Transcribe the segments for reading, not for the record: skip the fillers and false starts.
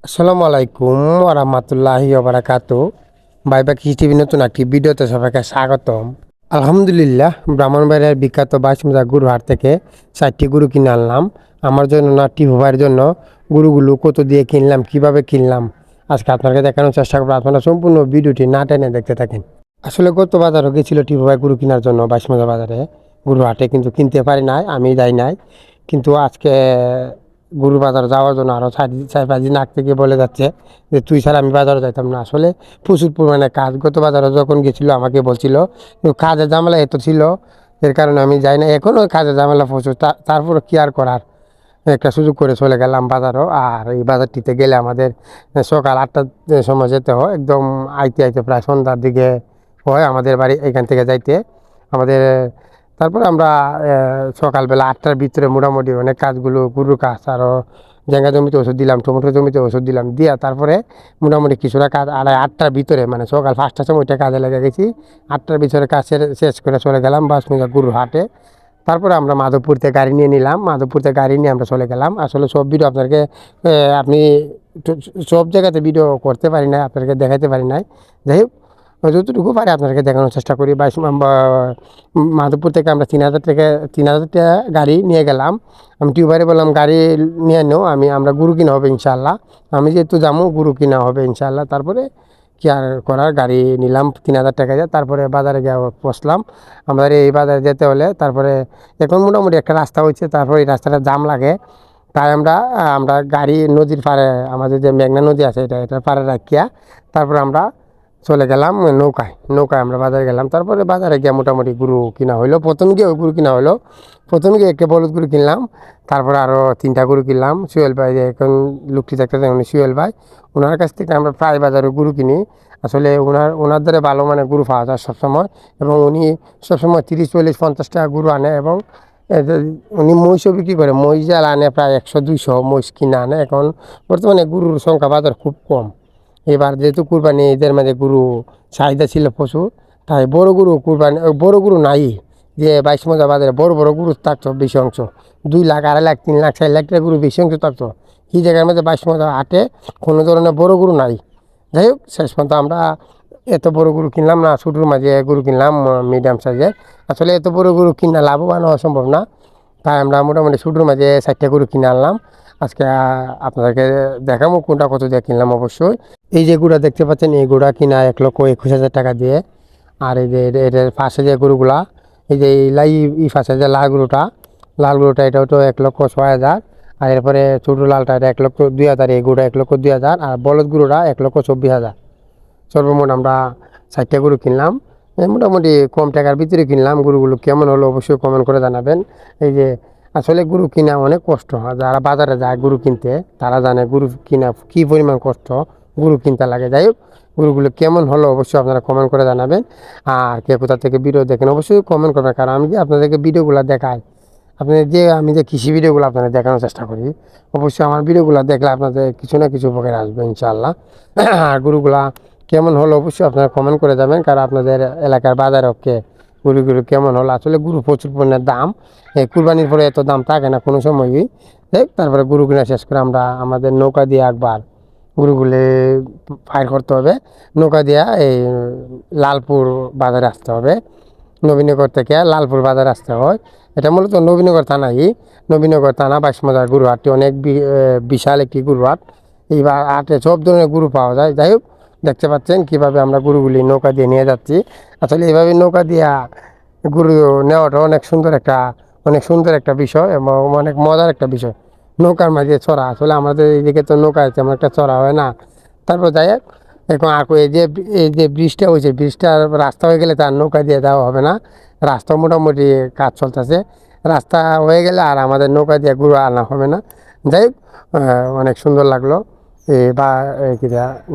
আসসালামু আলাইকুম ওরহমতুল্লাহি ওবারাকাতু। বাইবা কৃষি টিভি নতুন একটি ভিডিওতে সবাইকে স্বাগতম। আলহামদুলিল্লাহ, ব্রাহ্মণবাড়িয়ার বিখ্যাত বাইশমুজা গুরু হাট থেকে 4টি গরু কিনে আনলাম আমার জন্য না টিভু ভাইয়ের জন্য। গরুগুলো কত দিয়ে কিনলাম, কিভাবে কিনলাম, আজকে আপনাকে দেখানোর চেষ্টা করবো। আপনারা সম্পূর্ণ ভিডিওটি না টেনে দেখতে থাকেন। আসলে গত বাজারও গেছিল টিভু ভাই গরু কেনার জন্য বাইশমুজা বাজারে গরু হাটে, কিন্তু কিনতে পারি নাই, আমি যাই নাই। কিন্তু আজকে গরু বাজার যাওয়ার জন্য আরও 4-5 দিন আগ থেকে বলে যাচ্ছে যে তুই ছাড়া আমি বাজারে যাইতাম না। আসলে প্রচুর পরিমাণে কাজ, গত বাজারে যখন গেছিলো আমাকে বলছিল কাজের ঝামেলা এত ছিল, এর কারণে আমি যাই না। এখনও কাজের ঝামেলা প্রচুর, তারপরে কি আর করার, একটা সুযোগ করে চলে গেলাম বাজারও। আর এই বাজারটিতে গেলে আমাদের সকাল 8টার সময় যেতে হয়, একদম আইতে আইতে প্রায় সন্ধ্যার দিকে হয় আমাদের বাড়ি এখান থেকে যাইতে আমাদের। তারপরে আমরা সকালবেলা 8টার ভিতরে মোটামুটি অনেক কাজগুলো, গরুর কাজ, আরও জায়গা জমিতে ওষুধ দিলাম, টমেটো জমিতে ওষুধ দিলাম, দিয়া তারপরে মোটামুটি কিছুটা কাজ 8টার ভিতরে, মানে সকাল 5টার সময়টা কাজে লেগে গেছি। 8টার ভিতরে কাজ শেষ করে চলে গেলাম বাসমুজা গরুর হাটে। তারপরে আমরা মাধবপুর থেকে গাড়ি নিয়ে নিলাম, মাধবপুর থেকে গাড়ি নিয়ে আমরা চলে গেলাম। আসলে সব ভিডিও আপনাকে আপনি সব জায়গাতে ভিডিও করতে পারি না, আপনাকে দেখাতে পারি নাই। যাই হোক, যতটুকু পারি আপনাকে দেখানোর চেষ্টা করি। মাধবপুর থেকে আমরা 3,000 টাকা গাড়ি নিয়ে গেলাম। আমি টিউবারে বললাম গাড়ি নিয়ে নেও, আমরা গরু কিনা হবে ইনশাল্লাহ, আমি যেহেতু যাবো গরু কিনা হবে ইনশাল্লাহ। তারপরে কি আর করার, গাড়ি নিলাম 3,000 টাকা দিয়ে। তারপরে বাজারে গিয়ে বসলাম। আমাদের এই বাজারে যেতে হলে তারপরে এখন মোটামুটি একটা রাস্তা হয়েছে, তারপরে এই রাস্তাটা জাম লাগে, তাই আমরা আমরা গাড়ি নদীর পাড়ে, আমাদের যে মেঘনা নদী আছে এটার পাড়ে রাখিয়া তারপরে আমরা চলে গেলাম নৌকায় আমরা বাজারে গেলাম। তারপরে বাজারে গিয়ে মোটামুটি গরু কিনা হইলো। প্রথম গিয়ে গরু কিনা হলো, প্রথম গিয়ে একটা বলদ গরু কিনলাম, তারপরে আরও 3টা গরু কিনলাম। সুয়েল ভাই, যে এখন লোকটি দেখতে উনি সুয়েল ভাই, ওনার কাছ থেকে আমরা প্রায় বাজারে গরু কিনি। আসলে ওনার দ্বারা ভালো মানে গরু পাওয়া যায় সবসময়, এবং উনি সবসময় 30, 40, 50 টাকা গরু আনে, এবং উনি মহিষও বিক্রি করে, মহিষ জাল আনে প্রায় 100-200 মহিষ কিনে আনে। এখন বর্তমানে গরুর সংখ্যা বাজার খুব কম। এবার যেহেতু কুরবানি ঈদের মাঝে গরু চাহিদা ছিল প্রচুর, তাই বড় গরু নাই। যে বাইশমুজা বাজারে বড় বড় গরু থাকতো বেশি অংশ, 2 লাখ, 2.5 লাখ, 3 লাখ, 4 লাখ টাকা গরু বেশি অংশ থাকতো। এই জায়গার মধ্যে বাইশমুজা হাটে কোনো ধরনের বড় গরু নাই। যাই হোক, শেষ পর্যন্ত আমরা এত বড় গরু কিনলাম না, ছোটোর মাঝে গরু কিনলাম মিডিয়াম সাইজের। আসলে এত বড় গরু কিনা লাভবান হওয়া সম্ভব না, তাই আমরা মোটামুটি ছোটোর মাঝে 4টা গরু কিনে আনলাম। আজকে আপনাদেরকে দেখাবো কোনটা কত দিয়ে কিনলাম। অবশ্যই এই যে গুঁড়া দেখতে পাচ্ছেন, এই গুঁড়া কিনা 1,21,000 টাকা দিয়ে। আর এই যে এটার পাশে যে গরুগুলা, এই যে এই পাশে যে লাল গরুটা এটাও তো 1,06,000। আর এরপরে ছোটো লালটা এটা 1,02,000, এই গরুটা 1,02,000, আর বলদ গরুটা 1,24,000। সর্বমোট আমরা 4টা গরু কিনলাম, মোটামুটি কম টাকার ভিতরে কিনলাম। গরুগুলো কেমন হলো অবশ্যই কমেন্ট করে জানাবেন। এই যে আসলে গরু কিনা অনেক কষ্ট হয়, যারা বাজারে যায় গরু কিনতে তারা জানে গরু কিনা কী পরিমাণ কষ্ট গরু কিনতে লাগে। যাই হোক, গরুগুলো কেমন হলো অবশ্যই আপনারা কমেন্ট করে জানাবেন। আর কে কোথা থেকে ভিডিও দেখেন অবশ্যই কমেন্ট করবেন, কারণ আমি যে আপনাদেরকে ভিডিওগুলো দেখাই, আমি যে কৃষি ভিডিওগুলো আপনাদের দেখানোর চেষ্টা করি, অবশ্যই আমার ভিডিওগুলো দেখলে আপনাদের কিছু না কিছু উপকার আসবে ইনশাআল্লাহ। আর গরুগুলা কেমন হলো অবশ্যই আপনারা কমেন্ট করে যাবেন, কারণ আপনাদের এলাকার বাজারকে গরুগুলো কেমন হলো। আসলে গরু প্রচুর পরিমাণের দাম, এই কুরবানির পরে এত দাম থাকে না কোনো সময়ই। দেখ, তারপরে গরু কিনা শেষ করে আমরা আমাদের নৌকা দিয়ে একবার গরুগুলি ফায়ার করতে হবে। নৌকা দিয়া এই লালপুর বাজারে আসতে হবে, নবীনগর থেকে লালপুর বাজার আসতে হয়। এটা মূলত নবীনগর থানাই, নবীনগর থানা বাইশমুজা গরু হাটটি অনেক বিশাল একটি গরু হাট। এইবার হাটে সব ধরনের গরু পাওয়া যায়। যাই হোক, দেখতে পাচ্ছেন কীভাবে আমরা গরুগুলি নৌকা দিয়ে নিয়ে যাচ্ছি। আসলে এইভাবে নৌকা দিয়া গরু নেওয়াটা অনেক সুন্দর একটা বিষয়, এবং অনেক মজার একটা বিষয়। নৌকার মাঝে চড়া, আসলে আমাদের এইদিকে তো নৌকায় তেমন একটা চড়া হয় না। তারপর যাই হোক, এখন এই যে ব্রিজটা হয়েছে, ব্রিজটার রাস্তা হয়ে গেলে তার নৌকা দিয়ে দেওয়া হবে না। রাস্তা মোটামুটি কাজ চলতেছে, রাস্তা হয়ে গেলে আর আমাদের নৌকা দিয়ে গরু আনা হবে না। যাই হোক, অনেক সুন্দর লাগলো বা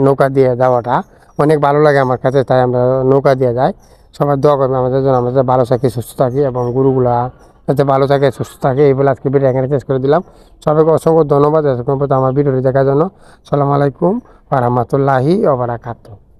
নৌকা দিয়ে যাওয়াটা অনেক ভালো লাগে আমার কাছে, তাই আমরা নৌকা দিয়ে যাই। সবাই দোয়া করবে আমাদের জন্য, আমাদের ভালো থাকি, সুস্থ থাকি, এবং গরুগুলা যাতে ভালো থাকে, সুস্থ থাকে। এই বলে আজকে ভিডিও এখানে শেষ করে দিলাম। সবাইকে অসংখ্য ধন্যবাদ আমার ভিডিওটি দেখার জন্য। আসসালামু আলাইকুম ওয়া রাহমাতুল্লাহি ওয়া বারাকাতুহু।